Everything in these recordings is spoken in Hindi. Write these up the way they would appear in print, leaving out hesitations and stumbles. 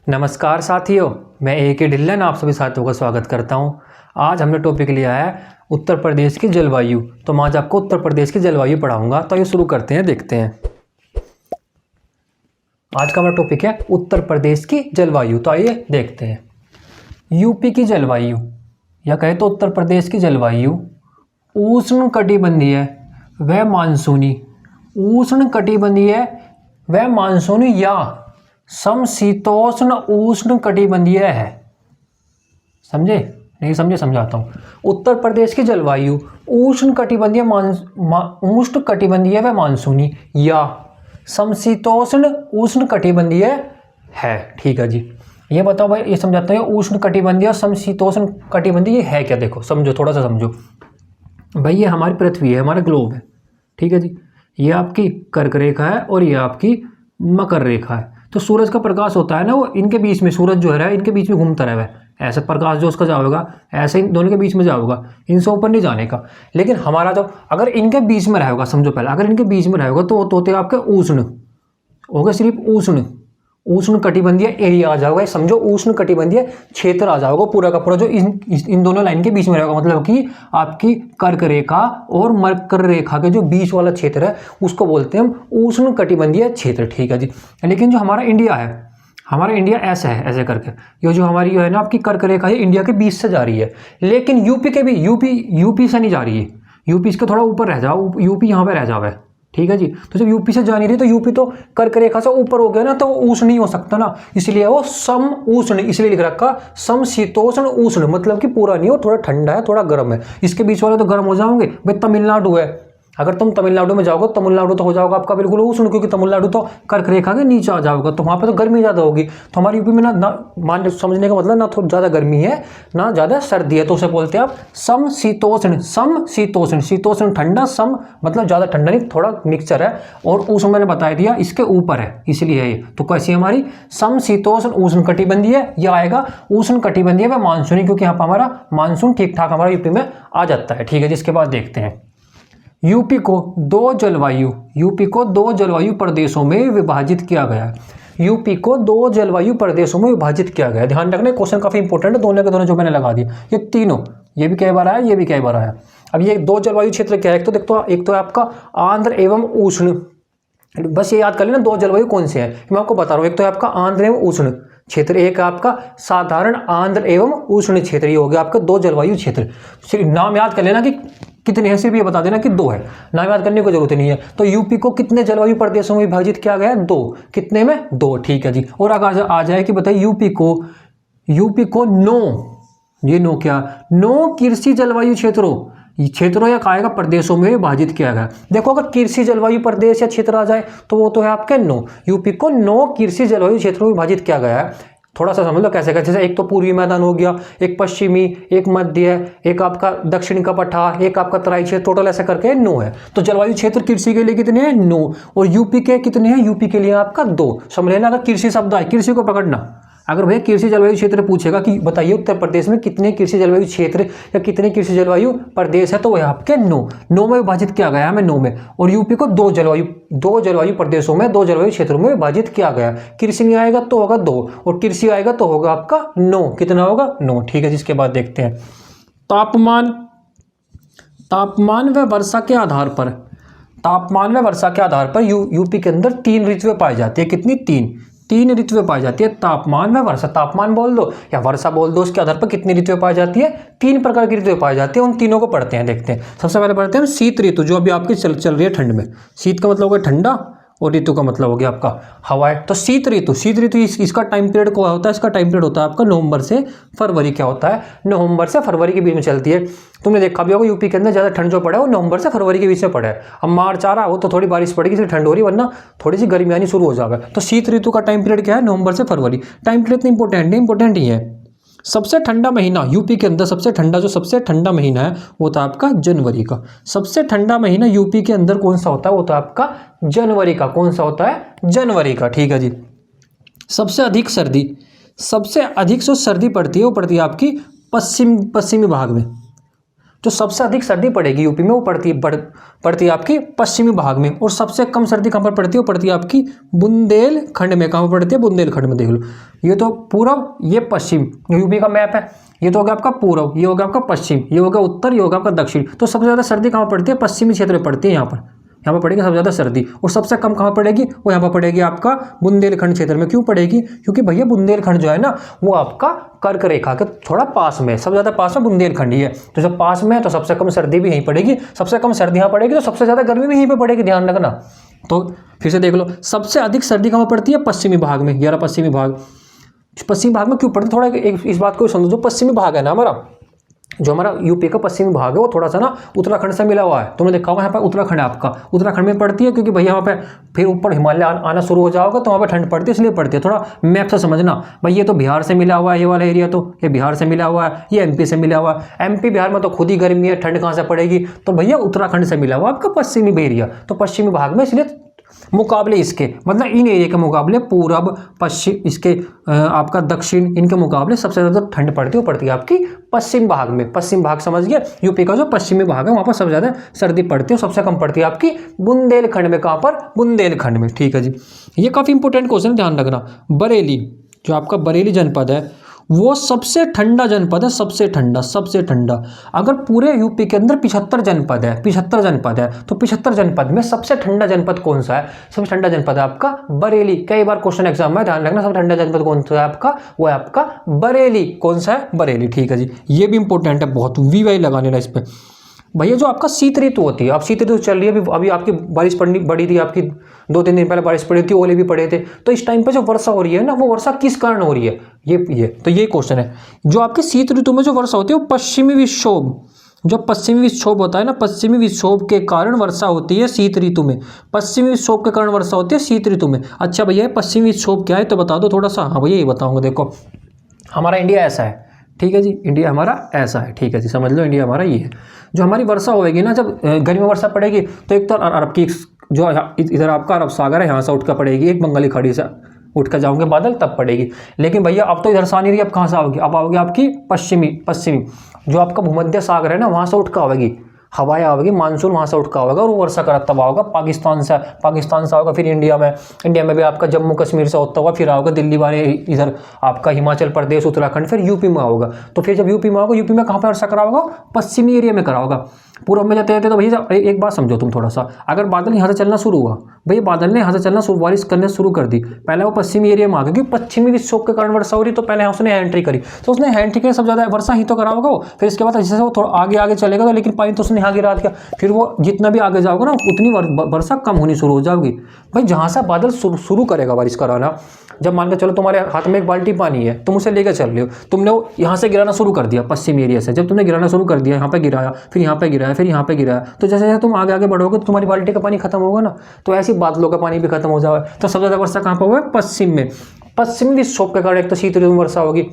नमस्कार साथियों, मैं ए.के. ढिल्लन आप सभी साथियों का स्वागत करता हूं। आज हमने टॉपिक लिया है उत्तर प्रदेश की जलवायु। तो मैं आज आपको उत्तर प्रदेश की जलवायु पढ़ाऊंगा। तो ये शुरू करते हैं, देखते हैं। आज का हमारा टॉपिक है उत्तर प्रदेश की जलवायु। तो आइए देखते हैं। यूपी की जलवायु या कहे तो उत्तर प्रदेश की जलवायु उष्ण कटिबंधीय व मानसूनी, उष्ण कटिबंधीय व मानसूनी या समशीतोष्ण उष्ण कटिबंधीय है। समझे? नहीं समझे? समझाता हूँ। उत्तर प्रदेश की जलवायु उष्ण कटिबंधीय उष्ण कटिबंधीय व मानसूनी या समशीतोष्ण उष्ण कटिबंधीय है। ठीक है जी। ये बताओ भाई, ये समझाता है उष्ण कटिबंधीय और समशीतोष्ण कटिबंधीय है क्या। देखो समझो, थोड़ा सा समझो भाई। ये हमारी पृथ्वी है, हमारा ग्लोब है। ठीक है जी। ये आपकी कर्क रेखा है और ये आपकी मकर रेखा है। तो सूरज का प्रकाश होता है ना, वो इनके बीच में, सूरज जो है इनके बीच में घूमता रहा है। ऐसे प्रकाश जो उसका जाएगा ऐसे इन दोनों के बीच में जाएगा, इनसे ऊपर नहीं जाने का। लेकिन हमारा जब अगर इनके बीच में रहेगा, समझो पहले, अगर इनके बीच में रहेगा तो वो होते आपके उष्ण हो गए, सिर्फ उष्ण कटिबंधीय एरिया आ जाएगा। समझो उष्ण कटिबंधीय क्षेत्र आ जाएगा पूरा का पूरा, जो इन दोनों लाइन के बीच में रहेगा। मतलब कि आपकी कर्क रेखा और मकर रेखा के जो बीच वाला क्षेत्र है उसको बोलते हैं हम उष्ण कटिबंधीय क्षेत्र। ठीक है जी। लेकिन जो हमारा इंडिया है, हमारा इंडिया ऐसा है, ऐसे करके ये जो हमारी है ना आपकी कर्क रेखा है, इंडिया के बीच से जा रही है। लेकिन यूपी के भी यूपी से नहीं जा रही है। यूपी इसके थोड़ा ऊपर रह जाओ, यूपी यहाँ पे रह जाओ। ठीक है जी। तो जब यूपी से जा नहीं रही तो यूपी तो कर्क रेखा से ऊपर हो गया ना, तो वो उष्ण नहीं हो सकता ना, इसलिए वो सम उष्ण, इसलिए लिख रखा समशीतोष्ण उष्ण। मतलब कि पूरा नहीं हो, थोड़ा ठंडा है, थोड़ा गर्म है। इसके बीच वाले तो गर्म हो जाओगे भाई। तमिलनाडु है, अगर तुम तमिलनाडु में जाओगे, तमिलनाडु तो हो जाओगा आपका बिल्कुल उष्ण, क्योंकि तमिलनाडु तो कर्क रेखा के नीचे आ जाओगा, तो वहाँ पे तो गर्मी ज़्यादा होगी। तो हमारी यूपी में ना मान समझने का मतलब ना थोड़ी ज़्यादा गर्मी है ना ज़्यादा सर्दी है, तो उसे बोलते हैं आप समशीतोष्ण। समशीतोष्ण, शीतोष्ण ठंडा, सम मतलब ज़्यादा ठंडा नहीं, थोड़ा मिक्सचर है। और उष्ण मैंने बता दिया इसके ऊपर है, इसलिए है ये। तो कैसी हमारी समशीतोष्ण उष्ण कटिबंधीय, यह आएगा उष्ण कटिबंधीय व मानसूनी, क्योंकि यहाँ पर हमारा मानसून ठीक ठाक हमारा यूपी में आ जाता है। ठीक है। जिसके बाद देखते हैं यूपी को दो जलवायु प्रदेशों में विभाजित किया गया है। यूपी को दो जलवायु प्रदेशों में विभाजित किया गया है। ध्यान रखना, क्वेश्चन काफी इंपॉर्टेंट है, दोनों के दोनों जो मैंने लगा दिया, ये तीनों, ये भी कई बार आया, ये भी कई बार आया। अब ये दो जलवायु क्षेत्र क्या है, एक तो आपका आंध्र एवं उष्ण। बस ये याद कर लेना दो जलवायु कौन से हैं, मैं आपको बता रहा हूँ। एक तो आपका आंध्र एवं उष्ण क्षेत्र, एक आपका साधारण आंध्र एवं उष्ण क्षेत्र। ये हो गया आपका दो जलवायु क्षेत्र। सिर्फ नाम याद कर लेना कि कितने हैं, सिर्फ ये बता देना कि दो है, नाम याद करने की जरूरत नहीं है। तो यूपी को कितने जलवायु प्रदेशों में विभाजित किया गया है? दो। कितने में? दो। ठीक है जी। और अगर आ जाए कि बताइए यूपी को नो क्या, नो कृषि जलवायु क्षेत्रों या कहेगा प्रदेशों में विभाजित किया गया। देखो अगर कृषि जलवायु प्रदेश या क्षेत्र आ जाए तो वो तो है आपके नो। यूपी को 9 कृषि जलवायु क्षेत्रों में विभाजित किया गया है। थोड़ा सा समझ लो कैसे कैसे, जैसे एक तो पूर्वी मैदान हो गया, एक पश्चिमी, एक मध्य, एक आपका दक्षिण का पठार, एक आपका तराई क्षेत्र, टोटल ऐसे करके 9 है। तो जलवायु क्षेत्र कृषि के लिए कितने हैं? 9। और यूपी के कितने हैं? यूपी के लिए आपका 2। समझ लेना, अगर कृषि शब्द आए, कृषि को पकड़ना। अगर भैया कृषि जलवायु क्षेत्र पूछेगा कि बताइए उत्तर प्रदेश में कितने कृषि जलवायु क्षेत्र या कितने कृषि जलवायु प्रदेश है, तो वह आपके 9 में विभाजित किया गया है, हमें 9 में। और यूपी को दो जलवायु प्रदेशों में, 2 जलवायु क्षेत्रों में विभाजित किया गया। कृषि नहीं आएगा तो होगा 2, और कृषि आएगा तो होगा आपका 9। कितना होगा? 9। ठीक है। जिसके बाद देखते हैं तापमान व वर्षा के आधार पर यूपी के अंदर 3 ऋतुएं पाई जाती है। कितनी? 3 ऋतुएं पाई जाती है। तापमान व वर्षा, तापमान बोल दो या वर्षा बोल दो, उसके आधार पर कितनी ऋतुएं पाई जाती है? 3 प्रकार की ऋतुएं पाई जाती है। उन तीनों को पढ़ते हैं, देखते हैं। सबसे पहले पढ़ते हैं शीत ऋतु, जो अभी आपकी चल रही है ठंड में। शीत का मतलब हो गया ठंडा, और ऋतु का मतलब हो गया आपका हवाएं। तो शीत ऋतु इसका टाइम पीरियड क्या होता है? इसका टाइम पीरियड होता है आपका नवंबर से फरवरी। क्या होता है? नवंबर से फरवरी के बीच में चलती है। तुमने देखा भी होगा यूपी के अंदर ज़्यादा ठंड जो पड़ा है वो नवंबर से फरवरी के बीच में पड़ा है। अब मार्च आ रहा हो तो थोड़ी बारिश पड़ेगी, इसलिए ठंड हो रही, वरना थोड़ी सी गर्मी आनी शुरू हो जाएगा। तो शीत ऋतु का टाइम पीरियड क्या है? नवंबर से फरवरी। टाइम पीरियड इतना इंपॉर्टेंट नहीं, इंपॉर्टेंट ही है। सबसे ठंडा महीना यूपी के अंदर, सबसे ठंडा महीना है वो था आपका जनवरी का। सबसे ठंडा महीना यूपी के अंदर कौन सा होता है? वो तो आपका जनवरी का। कौन सा होता है? जनवरी का। ठीक है जी। सबसे अधिक जो सर्दी पड़ती है वो पड़ती है आपकी पश्चिमी भाग में। जो सबसे अधिक सर्दी पड़ेगी यूपी में वो पड़ती है आपकी पश्चिमी भाग में, और सबसे कम सर्दी कहाँ पर पड़ती है, वो पड़ती है आपकी बुंदेलखंड में। कहाँ पर पड़ती है, बुंदेलखंड में। देख लो, ये तो पूर्व, ये पश्चिम, यूपी का मैप है। ये तो हो गया आपका पूर्व, ये हो गया आपका पश्चिम, ये हो गया उत्तर, ये होगा आपका दक्षिण। तो सबसे ज़्यादा सर्दी कहाँ पड़ती है, पश्चिमी क्षेत्र में पड़ती है। यहाँ पर पड़ेगी सबसे ज़्यादा सर्दी, और सबसे कम कहाँ पड़ेगी, वो यहाँ पर पड़ेगी आपका बुंदेलखंड क्षेत्र में। क्यों पड़ेगी, क्योंकि भैया बुंदेलखंड जो है ना वो आपका कर्क रेखा के थोड़ा पास में, सबसे ज़्यादा पास में बुंदेलखंड ही है। तो जब पास में है तो सबसे कम सर्दी भी यहीं पड़ेगी, सबसे कम सर्दी यहाँ पड़ेगी तो सबसे ज़्यादा गर्मी भी यहीं पर पड़ेगी, ध्यान रखना। तो फिर से देख लो, सबसे अधिक सर्दी कहाँ पड़ती है, पश्चिमी भाग में। यार पश्चिमी भाग में क्यों पड़ती है, थोड़ा इस बात को समझो। जो पश्चिमी भाग है ना हमारा, जो हमारा यूपी का पश्चिमी भाग है वो थोड़ा सा ना उत्तराखंड से मिला हुआ है। तुमने देखा होगा यहाँ पर उत्तराखंड आपका, उत्तराखंड में पड़ती है, क्योंकि भैया वहाँ पे फिर ऊपर हिमालय आना शुरू हो जाओगे तो वहाँ पे ठंड पड़ती है, इसलिए पड़ती है। थोड़ा मैप से समझना भाई, ये तो बिहार से मिला हुआ है, ये वाला एरिया तो ये बिहार से मिला हुआ है, ये एमपी से मिला हुआ है। एमपी बिहार में तो खुद ही गर्मी है, ठंड कहाँ से पड़ेगी, तो भैया उत्तराखंड से मिला हुआ आपका पश्चिमी एरिया, तो पश्चिमी भाग में, इसलिए मुकाबले इसके, मतलब इन एरिया के मुकाबले पूर्व पश्चिम, इसके आपका दक्षिण, इनके मुकाबले सबसे ज़्यादा ठंड पड़ती है आपकी पश्चिम भाग में। पश्चिम भाग समझ गया, यूपी का जो पश्चिमी भाग है वहाँ पर सबसे ज़्यादा सर्दी पड़ती है, सबसे कम पड़ती है आपकी बुंदेलखंड में। कहाँ पर, बुंदेलखंड में। ठीक है जी, ये काफ़ी इंपॉर्टेंट क्वेश्चन, ध्यान रखना। बरेली, जो आपका बरेली जनपद है वो सबसे ठंडा जनपद है, सबसे ठंडा। अगर पूरे यूपी के अंदर 75 जनपद है, 75 जनपद है, तो 75 जनपद में सबसे ठंडा जनपद कौन सा है, सबसे ठंडा जनपद है आपका बरेली। कई बार क्वेश्चन एग्जाम में, ध्यान रखना, सबसे ठंडा जनपद कौन सा है आपका, वो है आपका बरेली। कौन सा है, बरेली। ठीक है जी, ये भी इंपॉर्टेंट है बहुत, वी लगा लेना इस पर। भैया जो आपका शीत ऋतु होती है, अब शीत ऋतु चल रही है, अभी आपकी बारिश पड़ी थी, आपकी 2-3 दिन पहले बारिश पड़ी थी, ओले भी पड़े थे। तो इस टाइम पे जो वर्षा हो रही है ना, वो वर्षा किस कारण हो रही है, ये तो ये क्वेश्चन है। जो आपकी शीत ऋतु में जो वर्षा होती है वो पश्चिमी विक्षोभ, जो पश्चिमी विक्षोभ होता है ना, पश्चिमी विक्षोभ के कारण वर्षा होती है शीत ऋतु में। पश्चिमी विक्षोभ के कारण वर्षा होती है शीत ऋतु में। अच्छा भैया पश्चिमी विक्षोभ क्या है तो बता दो थोड़ा सा। हाँ भैया ये बताऊंगा। देखो हमारा इंडिया ऐसा है, ठीक है जी, इंडिया हमारा ऐसा है, ठीक है जी, समझ लो इंडिया हमारा ये है। जो हमारी वर्षा होएगी ना, जब गर्मी में वर्षा पड़ेगी तो एक तो अरब की, जो इधर आपका अरब सागर है यहाँ से उठकर पड़ेगी, एक बंगाली खाड़ी से उठकर जाओगे बादल, तब पड़ेगी। लेकिन भैया अब तो इधर से नहीं रही, अब कहाँ से आओगी, अब आओगी आपकी पश्चिमी, जो आपका भूमध्य सागर है ना, वहाँ से उठकर आवेगी हवाएं, आवेगी मानसून, वहाँ से उठकर आवेगा और वो वर्षा का तब आओगा पाकिस्तान से आओगा, फिर इंडिया में भी आपका जम्मू कश्मीर से होता हुआ फिर आओगा दिल्ली वाले, इधर आपका हिमाचल प्रदेश, उत्तराखंड, फिर यूपी में आओगा। तो फिर जब यूपी में आओगा, यूपी में कहाँ पर वर्षा कराओगा, पश्चिमी एरिया में कराओगा। पूर्व में जाते रहते तो भैया एक बात समझो तुम थोड़ा सा, अगर बादल यहाँ से चलना शुरू हुआ, भैया बादल ने यहाँ से चलना बारिश करने शुरू कर दी, पहले वो पश्चिमी एरिया में आ गया, क्योंकि पश्चिमी विक्षोभ के कारण वर्षा हो रही, तो पहले उसने एंट्री करी, तो उसने एंट्री करी, सब ज़्यादा वर्षा ही तो कराओगा वो। फिर इसके बाद जैसे वो थोड़ा आगे चलेगा तो, लेकिन पानी तो उसने यहाँ गिरा दिया, फिर वो जितना भी आगे जाओगे ना उतनी वर्षा कम होनी शुरू हो जाएगी। भाई जहाँ से बादल शुरू करेगा बारिश कराना, जब मान के चलो तुम्हारे हाथ में एक बाल्टी पानी है, तुम उसे लेकर चल रहे हो, तुमने वो यहाँ से गिराना शुरू कर दिया पश्चिमी एरिया से, जब तुमने गिराना शुरू कर दिया, यहाँ पे गिराया, फिर यहाँ पे गिराया, फिर यहाँ पे गिराया, तो जैसे जैसे तुम आगे बढ़ोगे तो तुम्हारी बाल्टी का पानी खत्म होगा ना, तो ऐसी बादलों का पानी भी खत्म हो जाए। तो सबसे ज़्यादा वर्षा कहाँ पर हुआ है, पश्चिम में। पश्चिमी विक्षोभ के कारण एक तो शीत ऋतु में वर्षा होगी,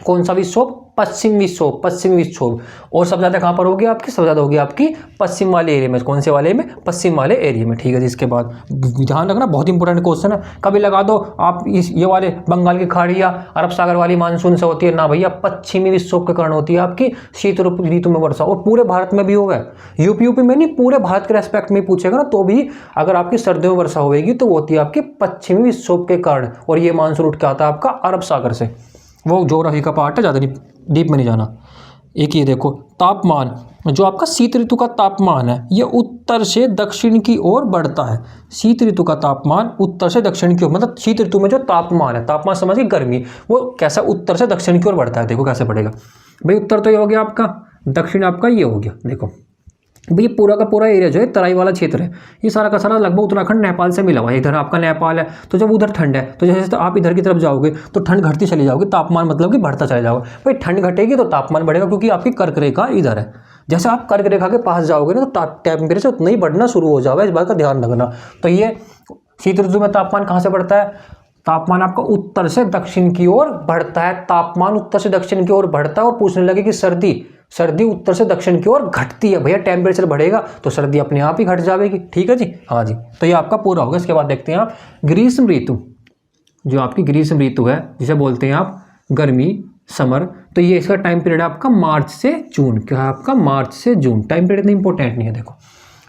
कौन सा विक्षोभ, पश्चिमी विक्षोभ। और सबसे ज़्यादा कहाँ पर होगी आपकी, सबसे ज़्यादा होगी आपकी पश्चिम वाले एरिया में। कौन से वाले में, पश्चिम वाले एरिया में। ठीक है जी, इसके बाद ध्यान रखना, बहुत इंपॉर्टेंट क्वेश्चन है, कभी लगा दो आप ये वाले बंगाल की खाड़ी या अरब सागर वाली मानसून से होती है ना भैया, पश्चिमी विक्षोभ के कारण होती है आपकी शीत ऋतु में वर्षा। और पूरे भारत में भी होगा, यूपी में नहीं, पूरे भारत के रेस्पेक्ट में पूछेगा ना, तो भी अगर आपकी सर्दियों में वर्षा होगी तो होती है आपकी पश्चिमी विक्षोभ के कारण, और ये मानसून उठ के आता है आपका अरब सागर से। वो ज्योग्राफी का पार्ट है, ज़्यादा डीप में नहीं जाना। एक ये देखो तापमान, जो आपका शीत ऋतु का तापमान है ये उत्तर से दक्षिण की ओर बढ़ता है। शीत ऋतु का तापमान उत्तर से दक्षिण की ओर, मतलब शीत ऋतु में जो तापमान है, तापमान समझिए गर्मी, वो कैसा उत्तर से दक्षिण की ओर बढ़ता है। देखो कैसे बढ़ेगा भाई, उत्तर तो ये हो गया आपका, दक्षिण आपका ये हो गया। देखो भाई ये पूरा का पूरा एरिया जो है तराई वाला क्षेत्र है, ये सारा का सारा लगभग उत्तराखंड नेपाल से मिला हुआ है। इधर आपका नेपाल है, तो जब उधर ठंड है तो जैसे आप इधर की तरफ जाओगे तो ठंड घटती चली जाओगी, तापमान मतलब कि बढ़ता चला जाओगे। भाई ठंड घटेगी तो तापमान बढ़ेगा, क्योंकि आपकी कर्क रेखा इधर है। जैसे आप कर्क रेखा के पास जाओगे ना तो टेम्परेचर उतना ही बढ़ना शुरू हो जाएगा, इस बात का ध्यान रखना। तो ये शीत ऋतु में तापमान कहाँ से बढ़ता है, तापमान आपका उत्तर से दक्षिण की ओर बढ़ता है, तापमान उत्तर से दक्षिण की ओर बढ़ता है। और पूछने लगे कि सर्दी उत्तर से दक्षिण की ओर घटती है, भैया टेम्परेचर बढ़ेगा तो सर्दी अपने आप ही घट जाएगी। ठीक है जी, हाँ जी, तो ये आपका पूरा होगा। इसके बाद देखते हैं आप ग्रीष्म ऋतु, जो आपकी ग्रीष्म ऋतु है जिसे बोलते हैं आप गर्मी, समर, तो ये इसका टाइम पीरियड है आपका मार्च से जून। क्या है आपका? मार्च से जून। टाइम पीरियड इतना इंपॉर्टेंट नहीं है। देखो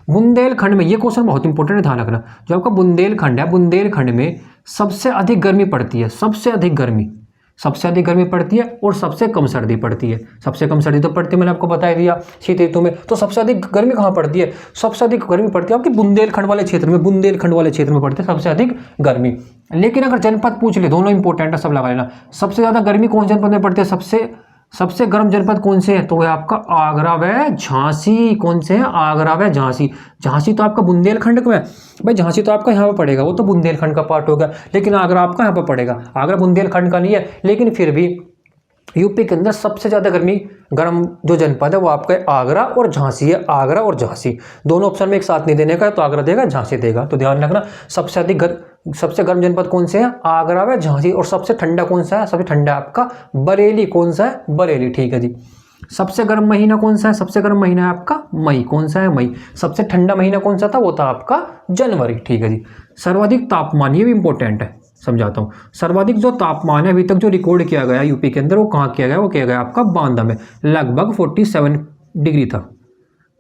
बुंदेलखंड में, ये क्वेश्चन बहुत इंपॉर्टेंट है, ध्यान रखना। जो आपका बुंदेलखंड है, बुंदेलखंड में सबसे अधिक गर्मी पड़ती है, सबसे अधिक गर्मी पड़ती है और सबसे कम सर्दी पड़ती है। सबसे कम सर्दी तो पड़ती है, मैंने आपको बता दिया, शीत ऋतु में। तो सबसे अधिक गर्मी कहाँ पड़ती है? सबसे अधिक गर्मी पड़ती है आपकी बुंदेलखंड वाले क्षेत्र में, बुंदेलखंड वाले क्षेत्र में पड़ती है सबसे अधिक गर्मी। लेकिन अगर जनपद पूछ ले, दोनों इंपॉर्टेंट है, सब लगा लेना। सबसे ज़्यादा गर्मी कौन से जनपद में पड़ती है? सबसे गर्म जनपद कौन से है? तो वह आपका आगरा व झांसी। कौन से हैं? आगरा व झांसी। झांसी तो आपका बुंदेलखंड का है भाई, झांसी तो आपका यहाँ पर पड़ेगा, वो तो बुंदेलखंड का पार्ट होगा। लेकिन आगरा आपका यहाँ पर पड़ेगा, आगरा बुंदेलखंड का नहीं है। लेकिन फिर भी यूपी के अंदर सबसे ज़्यादा गर्म जो जनपद है वो आपका आगरा और झांसी है। आगरा और झांसी दोनों ऑप्शन में एक साथ नहीं देने का है, तो आगरा देगा, झांसी देगा। तो ध्यान रखना, सबसे गर्म जनपद कौन से हैं? आगरा व झांसी। और सबसे ठंडा कौन सा है? सबसे ठंडा आपका बरेली। कौन सा है? बरेली। ठीक है जी। सबसे गर्म महीना कौन सा है? सबसे गर्म महीना है आपका मई। कौन सा है? मई। सबसे ठंडा महीना कौन सा था? वो था आपका जनवरी। ठीक है जी। सर्वाधिक तापमान, ये भी इंपॉर्टेंट है, समझाता हूँ। सर्वाधिक जो तापमान है अभी तक जो रिकॉर्ड किया गया यूपी के अंदर, वो कहाँ किया गया? वो किया गया आपका बांदा में, लगभग 47 डिग्री था,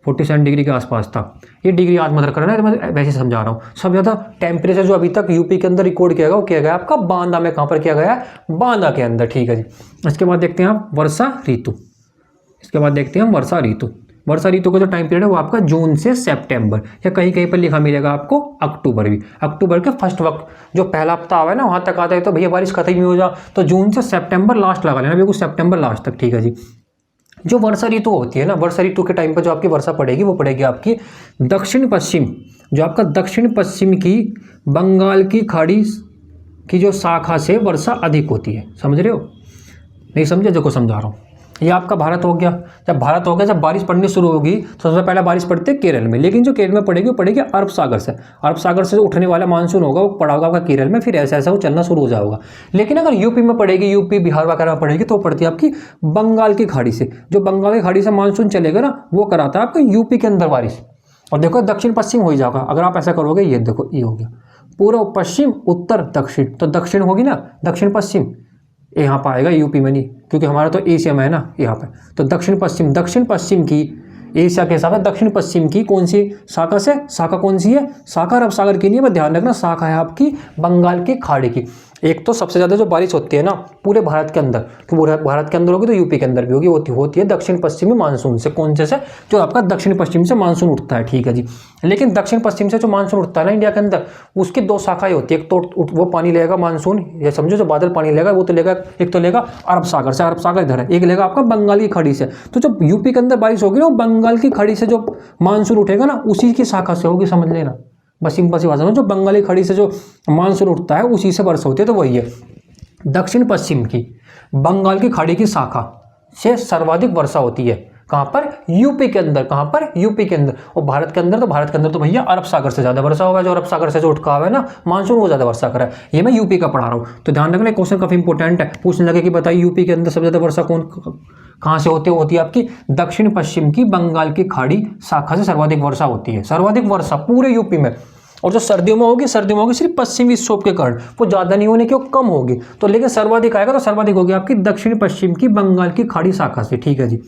47 डिग्री के आसपास था। ये डिग्री याद मत करना है, तो मैं वैसे समझा रहा हूँ। सब ज़्यादा टेम्परेचर जो अभी तक यूपी के अंदर रिकॉर्ड किया गया वो किया गया आपका बांदा में। कहाँ पर किया गया? बांदा के अंदर। ठीक है जी। इसके बाद देखते हैं आप वर्षा ऋतु। वर्षा ऋतु का जो टाइम पीरियड है वो आपका जून से सितंबर, या कहीं कहीं पर लिखा मिलेगा आपको अक्टूबर भी। अक्टूबर के फर्स्ट वक्त जो पहला हफ्ता आवा है ना, वहाँ तक आता है। तो भैया बारिश खत्म ही हो जा, तो जून से सितंबर लास्ट लगा लेना, बिल्कुल सितंबर लास्ट तक। ठीक है जी। जो वर्षा ऋतु होती है ना, वर्षा ऋतु के टाइम पर जो आपकी वर्षा पड़ेगी वो पड़ेगी आपकी दक्षिण पश्चिम, जो आपका दक्षिण पश्चिम की बंगाल की खाड़ी की जो शाखा से वर्षा अधिक होती है। समझ रहे हो? नहीं समझे? देखो समझा रहा हूँ। ये आपका भारत हो गया। जब बारिश पड़नी शुरू होगी तो सबसे पहले बारिश पड़ती है केरल में, लेकिन जो केरल में पड़ेगी वो पड़ेगी अरब सागर से। अरब सागर से जो उठने वाला मानसून होगा वो पड़ा होगा आपका केरल में, फिर ऐसा ऐसा वो चलना शुरू हो जाएगा। लेकिन अगर यूपी में पड़ेगी, यूपी बिहार वगैरह में पड़ेगी, तो पड़ती है आपकी बंगाल की खाड़ी से। जो बंगाल की खाड़ी से मानसून चलेगा ना, वो कराता है आपका यूपी के अंदर बारिश। और देखो दक्षिण पश्चिम हो ही जाएगा अगर आप ऐसा करोगे। ये देखो, ये हो गया पूर्व पश्चिम उत्तर दक्षिण, तो दक्षिण होगी ना, दक्षिण पश्चिम यहाँ पर आएगा, यूपी में नहीं, क्योंकि हमारा तो एशिया में है ना यहाँ पे। तो दक्षिण पश्चिम की एशिया के हिसाब से दक्षिण पश्चिम की कौन सी शाखा से? शाखा कौन सी है? शाखा अरब सागर की नहीं है, ध्यान रखना, शाखा है आपकी बंगाल की खाड़ी की। एक तो सबसे ज़्यादा जो बारिश होती है ना पूरे भारत के अंदर, तो पूरे भारत के अंदर होगी तो यूपी के अंदर भी होगी, होती है दक्षिण पश्चिमी मानसून से। कौन से? जो आपका दक्षिण पश्चिम से मानसून उठता है। ठीक है जी। लेकिन दक्षिण पश्चिम से जो मानसून उठता है ना इंडिया के अंदर, उसकी दो शाखाएं होती है। एक तो वो पानी लेगा मानसून, ये समझो जो बादल पानी लेगा वो तो लेगा, एक तो लेगा अरब सागर से, अरब सागर इधर है, एक लेगा आपका बंगाल की खाड़ी से। तो जो यूपी के अंदर बारिश होगी ना, वो बंगाल की खाड़ी से जो मानसून उठेगा ना, उसी की शाखा से होगी, समझ लेना। बस सिंपल सी भाषा में, जो बंगाली खाड़ी से जो मानसून उठता है उसी से वर्षा होती है। तो वही है, दक्षिण पश्चिम की बंगाल की खाड़ी की शाखा से सर्वाधिक वर्षा होती है। कहाँ पर? यूपी के अंदर। कहाँ पर? यूपी के अंदर। और भारत के अंदर तो भैया अरब सागर से ज़्यादा वर्षा होगा। जो अरब सागर से जो उठका हुआ है ना मानसून, वो ज़्यादा वर्षा करा है। ये मैं यूपी का पढ़ा रहा हूँ, तो ध्यान रखना, क्वेश्चन काफ़ी इंपॉर्टेंट है। पूछने लगे कि बताइए यूपी के अंदर सबसे ज़्यादा वर्षा कहाँ से होती है? आपकी दक्षिण पश्चिम की बंगाल की खाड़ी शाखा से सर्वाधिक वर्षा होती है। सर्वाधिक वर्षा पूरे यूपी में। और जो सर्दियों में होगी सिर्फ पश्चिमी विक्षोभ के कारण, वो ज़्यादा नहीं होने की, वो कम होगी। तो लेकिन सर्वाधिक आएगा तो सर्वाधिक होगी आपकी दक्षिण पश्चिम की बंगाल की खाड़ी शाखा से। ठीक है जी।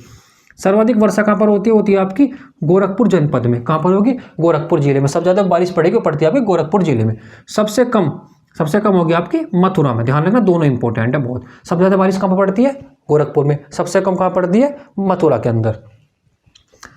सर्वाधिक वर्षा कहाँ पर होती है आपकी गोरखपुर जनपद में। कहाँ पर होगी? गोरखपुर जिले में। सबसे ज़्यादा बारिश पड़ेगी वो पड़ती है आपकी गोरखपुर जिले में। सबसे कम होगी आपकी मथुरा में। ध्यान रखना, दोनों इंपॉर्टेंट है बहुत। सबसे ज़्यादा बारिश कहाँ पर पड़ती है? गोरखपुर में। सबसे कम कहाँ पड़ती है? मथुरा के अंदर।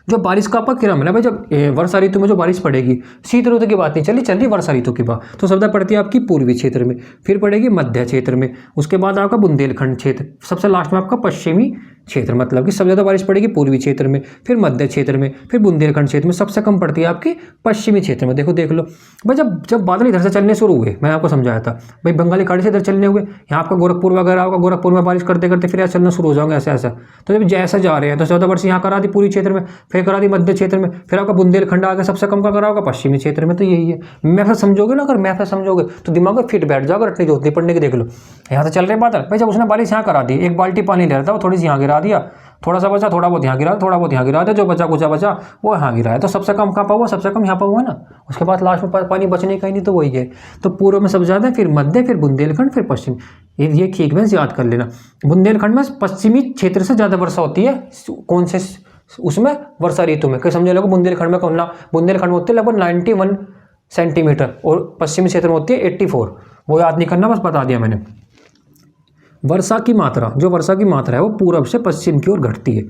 जो बारिश का आपका क्रम है ना भाई, जब वर्षा ऋतु में जो बारिश पड़ेगी, शीत ऋतु की बात नहीं चल रही वर्षा ऋतु की बात, तो सबसे पड़ती है आपकी पूर्वी क्षेत्र में, फिर पड़ेगी मध्य क्षेत्र में, उसके बाद आपका बुंदेलखंड क्षेत्र, सबसे लास्ट में आपका पश्चिमी क्षेत्र। मतलब कि सबसे ज़्यादा बारिश पड़ेगी पूर्वी क्षेत्र में, फिर मध्य क्षेत्र में, फिर बुंदेलखंड क्षेत्र में। सबसे कम पड़ती है आपकी पश्चिमी क्षेत्र में। देख लो भाई, जब बादल इधर से चलने शुरू हुए, मैंने आपको समझाया था भाई, बंगाली खाड़ी से इधर चलने हुए, यहाँ आपका गोरखपुर वगैरह होगा, गोरखपुर में बारिश करते करते फिर चलना शुरू हो जाएंगे ऐसा। तो जब जैसे जा रहे हैं तो ज़्यादा वर्षा यहाँ करा दी पूरी क्षेत्र में, फिर करा दी मध्य क्षेत्र में, फिर आपका बुंदेलखंड आ गया, सबसे कम का करा होगा पश्चिमी क्षेत्र में। तो यही है, मैप से समझोगे ना, अगर मैप से समझोगे तो दिमाग में फिट बैठ जाओगे, रटने जोतनी पढ़ने की। देख लो यहाँ से चल रहे बादल भाई, जब उसने बारिश यहाँ करा दी, एक बाल्टी पानी ले रहा था वो थोड़ी सी यहाँ गिरा दिया, थोड़ा सा बचा, थोड़ा बहुत यहाँ गिरा, थोड़ा बहुत यहाँ गिरा था, जो बचा कुचा बचा वो यहाँ गिरा है। तो सबसे कम कहाँ पर हुआ, सबसे कम यहाँ पर हुआ ना। उसके बाद लास्ट में पानी बचने का ही नहीं, तो वही है। तो पूर्व में सबसे ज़्यादा, फिर मध्य, फिर बुंदेलखंड, फिर पश्चिम। ये सीक्वेंस याद कर लेना। बुंदेलखंड में पश्चिमी क्षेत्र से ज़्यादा वर्षा होती है, कौन से उसमें, वर्षा ऋतु में। कहीं समझे लोग, बुंदेलखंड में कौन, बुंदेलखंड में होती है लगभग 91 सेंटीमीटर और पश्चिमी क्षेत्र में होती है 84। वो याद नहीं करना, बस बता दिया मैंने। वर्षा की मात्रा, जो वर्षा की मात्रा है वो पूरब से पश्चिम की ओर घटती है।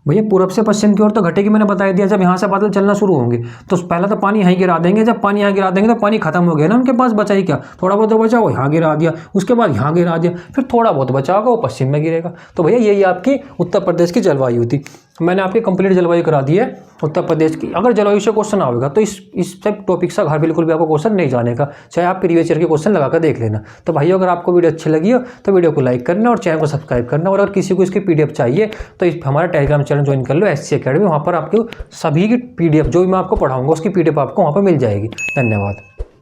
भैया पूरब से पश्चिम की ओर तो घटेगी, मैंने बता दिया। जब यहाँ से बादल चलना शुरू होंगे तो पहला तो पानी यहीं गिरा देंगे। जब पानी यहाँ गिरा देंगे तो पानी खत्म हो गया ना, उनके पास बचा ही क्या, थोड़ा बहुत बचा वो यहाँ गिरा दिया, उसके बाद यहाँ गिरा दिया, फिर थोड़ा बहुत बचा होगा वो पश्चिम में गिरेगा। तो भैया यही आपकी उत्तर प्रदेश की जलवायु थी। मैंने आपकी कंप्लीट जलवायु करा दी है उत्तर प्रदेश की। अगर जलवायु से क्वेश्चन आएगा तो इस सब टॉपिक से घर बिल्कुल भी आपको क्वेश्चन नहीं जाने का, चाहे आप प्रीवियस ईयर के क्वेश्चन लगा कर देख लेना। तो भाई अगर आपको वीडियो अच्छी लगी हो तो वीडियो को लाइक करना और चैनल को सब्सक्राइब करना। और अगर किसी को इसकी पीडीएफ चाहिए तो हमारा टेलीग्राम चैनल ज्वाइन कर लो, SC Academy। वहाँ पर आपको सभी की पीडीएफ जो भी मैं आपको पढ़ाऊँगा उसकी पीडीएफ आपको वहाँ पर मिल जाएगी। धन्यवाद।